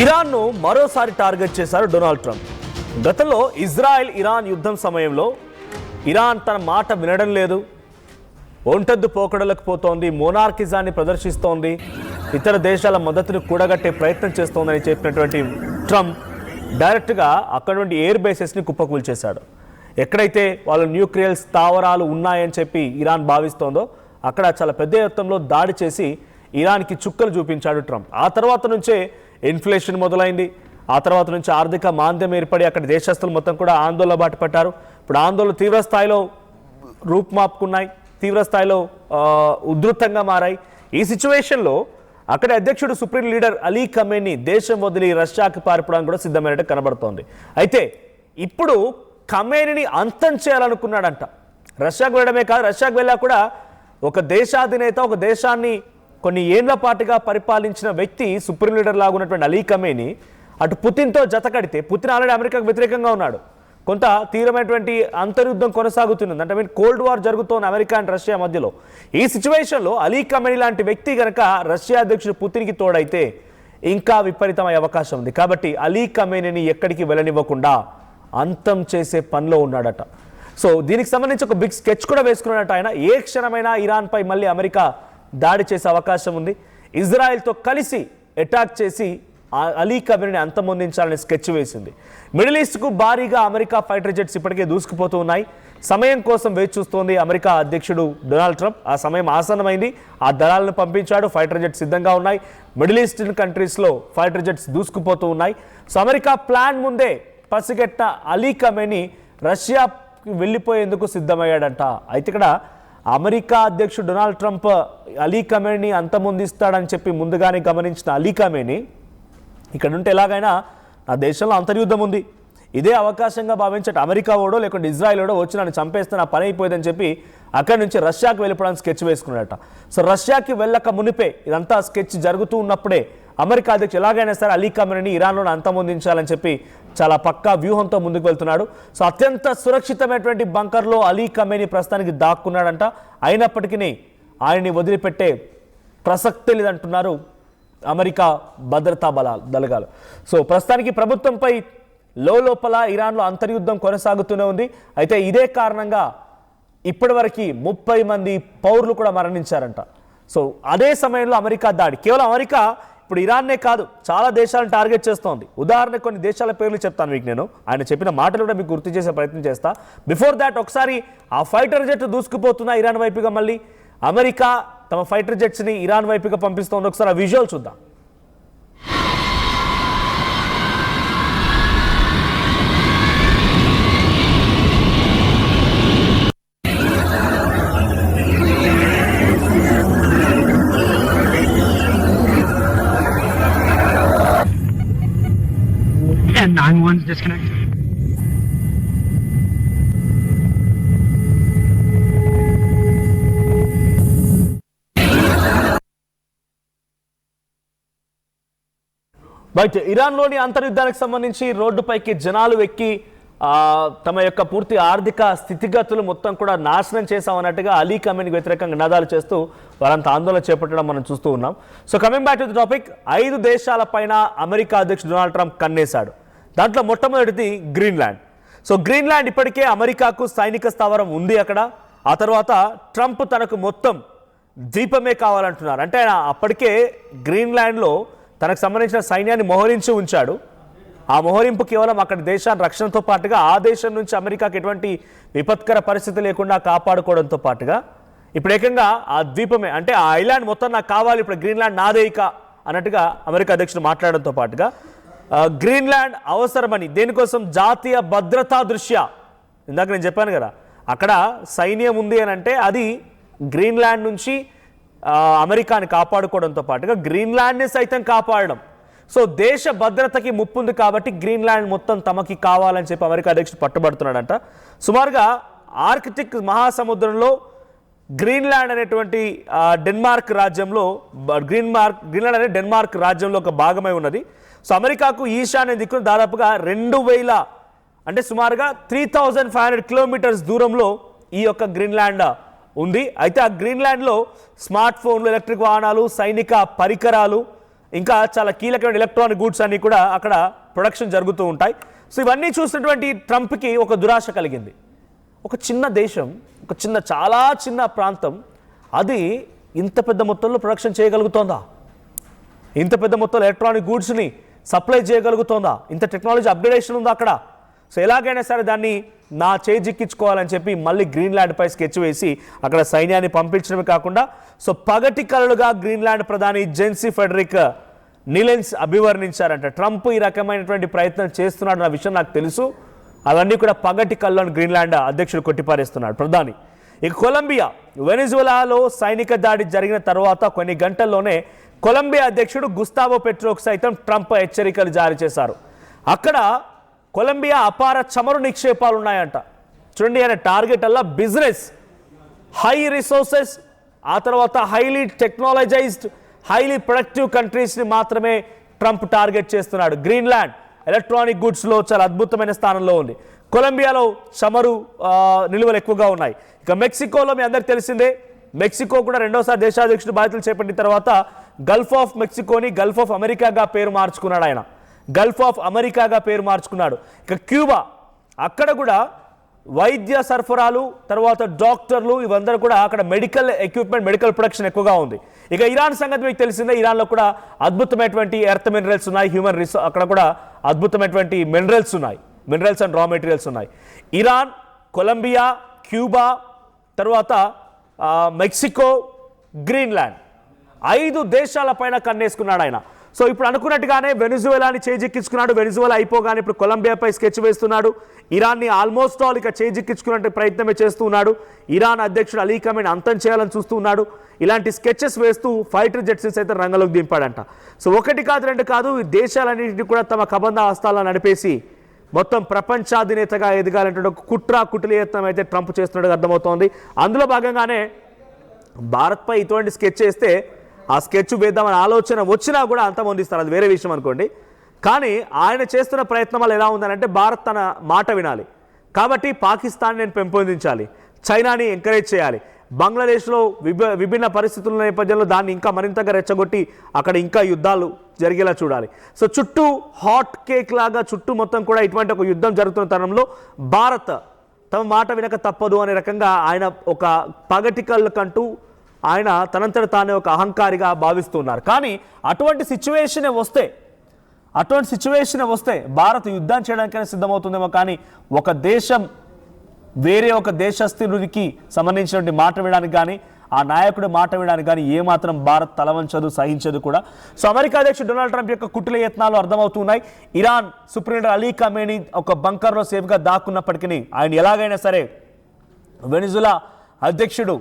ఇరాన్ను మరోసారి టార్గెట్ చేశారు Donald Trump. గతంలో ఇజ్రాయెల్ ఇరాన్ యుద్ధం సమయంలో ఇరాన్ తన మాట వినడం లేదు, ఒంటెద్దు పోకడలకు పోతోంది, మోనార్కిజాన్ని ప్రదర్శిస్తోంది, ఇతర దేశాల మద్దతును కూడగట్టే ప్రయత్నం చేస్తోందని చెప్పినటువంటి ట్రంప్ డైరెక్ట్గా అక్కడ నుండి ఎయిర్ బేసెస్ని కుప్పకూల్చేశాడు. ఎక్కడైతే వాళ్ళు న్యూక్లియర్ స్థావరాలు ఉన్నాయని చెప్పి ఇరాన్ భావిస్తోందో అక్కడ చాలా పెద్ద మొత్తంలో దాడి చేసి ఇరాన్కి చుక్కలు చూపించాడు ట్రంప్. ఆ తర్వాత నుంచే ఇన్ఫ్లేషన్ మొదలైంది. ఆ తర్వాత నుంచి ఆర్థిక మాంద్యం ఏర్పడి అక్కడ దేశస్తులు మొత్తం కూడా ఆందోళన బాట పట్టారు. ఇప్పుడు ఆందోళన తీవ్ర స్థాయిలో రూపుమాపుకున్నాయి, తీవ్ర స్థాయిలో ఉధృతంగా మారాయి. ఈ సిచ్యువేషన్లో అక్కడి అధ్యక్షుడు సుప్రీం లీడర్ అలీ ఖమేనీ దేశం వదిలి రష్యాకి పారిపోవడానికి కూడా సిద్ధమైనట్టు కనబడుతోంది. అయితే ఇప్పుడు ఖమేనీని అంతం చేయాలనుకున్నాడంట. రష్యాకు వెళ్ళడమే కాదు, రష్యాకు వెళ్ళా కూడా ఒక దేశాధినేత, ఒక దేశాన్ని కొన్ని ఏళ్ల పాటుగా పరిపాలించిన వ్యక్తి సుప్రీం లీడర్ లాగా ఉన్నటువంటి అలీ ఖమేనీ అటు పుతిన్తో జతకడితే, పుతిన్ ఆల్రెడీ అమెరికాకు వ్యతిరేకంగా ఉన్నాడు, కొంత తీవ్రమైనటువంటి అంతర్యుద్ధం కొనసాగుతున్నది. అంటే కోల్డ్ వార్ జరుగుతోంది అమెరికా అండ్ రష్యా మధ్యలో. ఈ సిచ్యువేషన్లో అలీ ఖమేనీ లాంటి వ్యక్తి కనుక రష్యా అధ్యక్షుడు పుతిన్కి తోడైతే ఇంకా విపరీతమయ్యే అవకాశం ఉంది. కాబట్టి అలీ ఖమేనీని ఎక్కడికి వెళ్ళనివ్వకుండా అంతం చేసే పనిలో ఉన్నాడట. సో దీనికి సంబంధించి ఒక బిగ్ స్కెచ్ కూడా వేసుకున్నట్టు ఆయన. ఏ క్షణమైనా ఇరాన్పై మళ్ళీ అమెరికా దాడి చేసే అవకాశం ఉంది. ఇజ్రాయెల్తో కలిసి అటాక్ చేసి అలీ ఖమేనీని అంతమొందించాలని స్కెచ్ వేసింది. మిడిల్ ఈస్ట్కు భారీగా అమెరికా ఫైటర్ జెట్స్ ఇప్పటికే దూసుకుపోతూ ఉన్నాయి. సమయం కోసం వేచి చూస్తోంది అమెరికా అధ్యక్షుడు డొనాల్డ్ ట్రంప్. ఆ సమయం ఆసన్నమైంది. ఆ దళాలను పంపించాడు. ఫైటర్ జెట్స్ సిద్ధంగా ఉన్నాయి. మిడిల్ ఈస్టర్న్ కంట్రీస్లో ఫైటర్ జెట్స్ దూసుకుపోతూ ఉన్నాయి. సో అమెరికా ప్లాన్ ముందే పసిగట్టిన అలీ ఖమేనీ రష్యాకి వెళ్ళిపోయేందుకు సిద్ధమయ్యాడంట. అయితే ఇక్కడ అమెరికా అధ్యక్షుడు డొనాల్డ్ ట్రంప్ అలీ ఖమేనీని అంతమొందిస్తాడని చెప్పి ముందుగానే గమనించిన అలీ ఖమేనీ ఇక్కడ ఉంటే ఎలాగైనా నా దేశంలో అంతర్యుద్ధం ఉంది, ఇదే అవకాశంగా భావించట అమెరికా ఓడో లేకుంటే ఇజ్రాయెల్ ఓడో వచ్చి నన్ను చంపేస్తే నా పని అయిపోయిందని చెప్పి అక్కడి నుంచి రష్యాకి వెళ్ళిపోవడానికి స్కెచ్ వేసుకున్నాడట. సో రష్యాకి వెళ్ళక మునిపే ఇదంతా స్కెచ్ జరుగుతూ ఉన్నప్పుడే అమెరికా అధ్యక్షుడు ఎలాగైనా సరే అలీ ఖమేనీని ఇరాన్లో అంతమొందించాలని చెప్పి చాలా పక్కా వ్యూహంతో ముందుకు వెళ్తున్నాడు. సో అత్యంత సురక్షితమైనటువంటి బంకర్లో అలీ ఖమేనీ ప్రస్తుతానికి దాక్కున్నాడంట. అయినప్పటికీ ఆయన్ని వదిలిపెట్టే ప్రసక్తి లేదంటున్నారు అమెరికా భద్రతా దళాలు. సో ప్రస్తుతానికి ప్రభుత్వంపై లోపల ఇరాన్లో అంతర్యుద్ధం కొనసాగుతూనే ఉంది. అయితే ఇదే కారణంగా ఇప్పటివరకు 30 మంది పౌరులు కూడా మరణించారంట. సో అదే సమయంలో అమెరికా దాడి, కేవలం అమెరికా ఇప్పుడు ఇరాన్నే కాదు చాలా దేశాలను టార్గెట్ చేస్తోంది. ఉదాహరణకు కొన్ని దేశాల పేర్లు చెప్తాను మీకు. నేను ఆయన చెప్పిన మాటలు కూడా మీకు గుర్తు చేసే ప్రయత్నం చేస్తా. బిఫోర్ దాట్ ఒకసారి ఆ ఫైటర్ జెట్ దూసుకుపోతున్న ఇరాన్ వైపుగా మళ్ళీ అమెరికా తమ ఫైటర్ జెట్స్ని ఇరాన్ వైపుగా పంపిస్తోంది. ఒకసారి ఆ విజువల్ చూద్దాం. And 9-1's disconnected. బట్ ఇరాన్లోని అంతర్యుద్ధానికి సంబంధించి రోడ్డుపైకి జనాలు ఎక్కి తమ యొక్క పూర్తి ఆర్థిక స్థితిగతులు మొత్తం కూడా నాశనం చేశామన్నట్టుగా అలీ ఖమేనీకి వ్యతిరేకంగా నినాదాలు చేస్తూ వారంతా ఆందోళన చేపట్టడం మనం చూస్తూ ఉన్నాం. So coming back to the topic, 5 దేశాల పైన అమెరికా అధ్యక్షుడు డొనాల్డ్ ట్రంప్ కన్నేశాడు. దాంట్లో మొట్టమొదటిది గ్రీన్లాండ్. సో గ్రీన్లాండ్ ఇప్పటికే అమెరికాకు సైనిక స్థావరం ఉంది అక్కడ. ఆ తర్వాత ట్రంప్ తనకు మొత్తం ద్వీపమే కావాలంటున్నారు. అంటే ఆయన అప్పటికే గ్రీన్లాండ్లో తనకు సంబంధించిన సైన్యాన్ని మోహరించి ఉంచాడు. ఆ మోహరింపు కేవలం అక్కడ దేశాన్ని రక్షణతో పాటుగా ఆ దేశం నుంచి అమెరికాకి ఎటువంటి విపత్కర పరిస్థితి లేకుండా కాపాడుకోవడంతో పాటుగా ఇప్పుడు ఏకంగా ఆ ద్వీపమే, అంటే ఆ ఐలాండ్ మొత్తం నాకు కావాలి, ఇప్పుడు గ్రీన్లాండ్ నాదే ఇక అన్నట్టుగా అమెరికా అధ్యక్షుడు మాట్లాడడంతో పాటుగా గ్రీన్లాండ్ అవసరమని, దేనికోసం జాతీయ భద్రతా దృష్ట్యా, ఇందాక నేను చెప్పాను కదా అక్కడ సైన్యం ఉంది అని అంటే అది గ్రీన్లాండ్ నుంచి అమెరికాని కాపాడుకోవడంతో పాటుగా గ్రీన్లాండ్ని సైతం కాపాడడం. సో దేశ భద్రతకి ముప్పు ఉంది కాబట్టి గ్రీన్లాండ్ మొత్తం తమకి కావాలని చెప్పి అమెరికా అధ్యక్షుడు పట్టుబడుతున్నాడంట. సుమారుగా ఆర్కిటిక్ మహాసముద్రంలో గ్రీన్లాండ్ అనేటువంటి డెన్మార్క్ రాజ్యంలో గ్రీన్లాండ్ అనే డెన్మార్క్ రాజ్యంలో ఒక భాగమై ఉన్నది. సో అమెరికాకు ఈశాన్య దిక్కున దాదాపుగా 2000 అంటే సుమారుగా 3500 కిలోమీటర్స్ దూరంలో ఈ యొక్క గ్రీన్లాండ్ ఉంది. అయితే ఆ గ్రీన్లాండ్లో స్మార్ట్ ఫోన్లు, ఎలక్ట్రిక్ వాహనాలు, సైనిక పరికరాలు ఇంకా చాలా కీలకమైన ఎలక్ట్రానిక్ గూడ్స్ అన్నీ కూడా అక్కడ ప్రొడక్షన్ జరుగుతూ ఉంటాయి. సో ఇవన్నీ చూసినటువంటి ట్రంప్కి ఒక దురాశ కలిగింది. ఒక చిన్న దేశం, ఒక చాలా చిన్న ప్రాంతం, అది ఇంత పెద్ద మొత్తంలో ప్రొడక్షన్ చేయగలుగుతోందా? ఇంత పెద్ద మొత్తంలో ఎలక్ట్రానిక్ గూడ్స్ని సప్లై చేయగలుగుతోందా? ఇంత టెక్నాలజీ అప్గ్రేడేషన్ ఉందా అక్కడ? సో ఎలాగైనా సరే దాన్ని నా చేజిక్కించుకోవాలని చెప్పి మళ్ళీ గ్రీన్లాండ్పై స్కెచ్ వేసి అక్కడ సైన్యాన్ని పంపించడమే కాకుండా సో పగటి కలలుగా గ్రీన్లాండ్ ప్రధాని జెన్సీ ఫెడరిక్ నిలెన్స్ అభివర్ణించారంట. ట్రంప్ ఈ రకమైనటువంటి ప్రయత్నం చేస్తున్నాడు అన్న విషయం నాకు తెలుసు, అవన్నీ కూడా పగటి కళ్ళను గ్రీన్లాండ్ అధ్యక్షుడు కొట్టిపారేస్తున్నాడు ప్రధాని. ఇక కొలంబియా, వెనిజులాలో సైనిక దాడి జరిగిన తర్వాత కొన్ని గంటల్లోనే కొలంబియా అధ్యక్షుడు గుస్తావో పెట్రోకు సైతం ట్రంప్ హెచ్చరికలు జారీ చేశారు. అక్కడ కొలంబియా అపార చమురు నిక్షేపాలు ఉన్నాయంట. చూడండి, ఆయన టార్గెట్ అలా బిజినెస్, హై రిసోర్సెస్, ఆ తర్వాత హైలీ టెక్నాలజైజ్డ్, హైలీ ప్రొడక్టివ్ కంట్రీస్ని మాత్రమే ట్రంప్ టార్గెట్ చేస్తున్నాడు. గ్రీన్లాండ్ ఎలక్ట్రానిక్ గూడ్స్లో చాలా అద్భుతమైన స్థానంలో ఉంది. కొలంబియాలో చమురు నిల్వలు ఎక్కువగా ఉన్నాయి. ఇక మెక్సికోలో మీ అందరికి తెలిసిందే, మెక్సికో కూడా రెండోసారి దేశాధ్యక్షుడు బాధ్యతలు చేపట్టిన తర్వాత గల్ఫ్ ఆఫ్ మెక్సికోని గల్ఫ్ ఆఫ్ అమెరికాగా పేరు మార్చుకున్నాడు. ఆయన గల్ఫ్ ఆఫ్ అమెరికాగా పేరు మార్చుకున్నాడు. ఇక క్యూబా, అక్కడ కూడా వైద్య సరఫరాలు, తర్వాత డాక్టర్లు, ఇవందరూ కూడా అక్కడ మెడికల్ ఎక్విప్మెంట్, మెడికల్ ప్రొడక్షన్ ఎక్కువగా ఉంది. ఇక ఇరాన్ సంగతి మీకు తెలిసిందే, ఇరాన్లో కూడా అద్భుతమైనటువంటి ఎర్త్ మినరల్స్ ఉన్నాయి, హ్యూమన్ రిసోర్స్, అక్కడ కూడా అద్భుతమైనటువంటి మినరల్స్ ఉన్నాయి, మినరల్స్ అండ్ రా మెటీరియల్స్ ఉన్నాయి. ఇరాన్, కొలంబియా, క్యూబా, తర్వాత మెక్సికో, గ్రీన్లాండ్, 5 దేశాల పైన కన్నేసుకున్నాడు ఆయన. సో ఇప్పుడు అనుకున్నట్టుగానే వెనిజువేలాని చేజిక్కించుకున్నాడు. వెనిజువేలా అయిపోగానే ఇప్పుడు కొలంబియాపై స్కెచ్ వేస్తున్నాడు. ఇరాన్ని ఆల్మోస్ట్ ఆల్ ఇక చేజిక్కించుకునే ప్రయత్నమే చేస్తూ ఉన్నాడు. ఇరాన్ అధ్యక్షుడు అలీ ఖమేని అంతం చేయాలని చూస్తూ ఉన్నాడు. ఇలాంటి స్కెచెస్ వేస్తూ ఫైటర్ జెట్స్ అయితే రంగంలోకి దింపాడంట. సో 1 కాదు 2 కాదు, ఈ దేశాలన్నింటినీ కూడా తమ కబంధ హస్తాలను నడిపేసి మొత్తం ప్రపంచాధినేతగా ఎదగాలంటే ఒక కుట్రయత్నం అయితే ట్రంప్ చేస్తున్నట్టుగా అర్థమవుతోంది. అందులో భాగంగానే భారత్పై ఇటువంటి స్కెచ్ చేస్తే ఆ స్కెచ్ వేద్దామని ఆలోచన వచ్చినా కూడా అంతమొందిస్తారు, అది వేరే విషయం అనుకోండి. కానీ ఆయన చేస్తున్న ప్రయత్నం వల్ల ఎలా ఉందనంటే భారత్ తన మాట వినాలి, కాబట్టి పాకిస్తాన్ నేను పెంపొందించాలి, చైనాని ఎంకరేజ్ చేయాలి, బంగ్లాదేశ్లో విభిన్న పరిస్థితుల నేపథ్యంలో దాన్ని ఇంకా మరింతగా రెచ్చగొట్టి అక్కడ ఇంకా యుద్ధాలు జరిగేలా చూడాలి. సో చుట్టూ హాట్ కేక్ లాగా చుట్టూ మొత్తం కూడా ఇటువంటి ఒక యుద్ధం జరుగుతున్న తరుణంలో భారత్ తమ మాట వినక తప్పదు అనే రకంగా ఆయన ఒక పగటి కళ్ళకంటూ ఆయన తనంతట తానే ఒక అహంకారిగా భావిస్తున్నారు. కానీ అటువంటి సిచ్యువేషన్ వస్తే భారత్ యుద్ధం చేయడానికైనా సిద్ధమవుతుందేమో, కానీ ఒక దేశం వేరే ఒక దేశస్థుడికి సంబంధించినటువంటి మాట వినడానికి కానీ ఆ నాయకుడి మాట వినడానికి కానీ ఏమాత్రం భారత్ తలవంచదు, సహించదు కూడా. సో అమెరికా అధ్యక్షుడు డొనాల్డ్ ట్రంప్ యొక్క కుట్ర యత్నాలు అర్థమవుతున్నాయి. Iran supreme leader Ali Khamenei ఒక బంకర్లో సేఫ్గా దాక్కున్నప్పటికీ ఆయన ఎలాగైనా సరే వెనిజులా అధ్యక్షుడు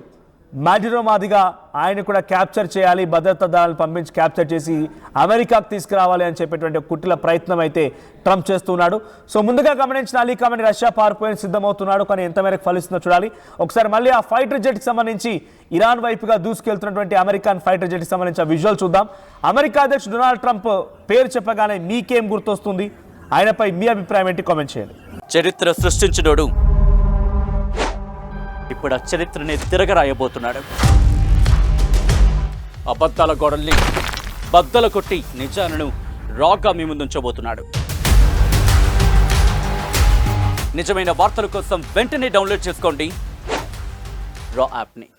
మాడ్యురో మాదిగా ఆయన కూడా క్యాప్చర్ చేయాలి, భద్రతా దళాలు పంపించి క్యాప్చర్ చేసి అమెరికాకు తీసుకురావాలి అని చెప్పేటువంటి కుట్రల ప్రయత్నం అయితే ట్రంప్ చేస్తున్నాడు. సో ముందుగా గమనించిన అలీ ఖమేని రష్యా పారిపోయిన సిద్ధమవుతున్నాడు, కానీ ఎంత మేరకు ఫలిస్తుందో చూడాలి. ఒకసారి మళ్ళీ ఆ ఫైటర్ జెట్కి సంబంధించి ఇరాన్ వైపుగా దూసుకెళ్తున్నటువంటి అమెరికన్ ఫైటర్ జెట్కి సంబంధించిన విజువల్ చూద్దాం. అమెరికా అధ్యక్షుడు డొనాల్డ్ ట్రంప్ పేరు చెప్పగానే మీకేం గుర్తొస్తుంది? ఆయనపై మీ అభిప్రాయం ఏంటి? కామెంట్ చేయండి. చరిత్ర సృష్టించినోడు ఇప్పుడు ఆ చరిత్రని తిరగరాయబోతున్నాడు. అబద్ధాల గోడల్ని బద్దలు కొట్టి నిజాలను రాగా మీ ముందుంచబోతున్నాడు. నిజమైన వార్తల కోసం వెంటనే డౌన్లోడ్ చేసుకోండి రా యాప్ని.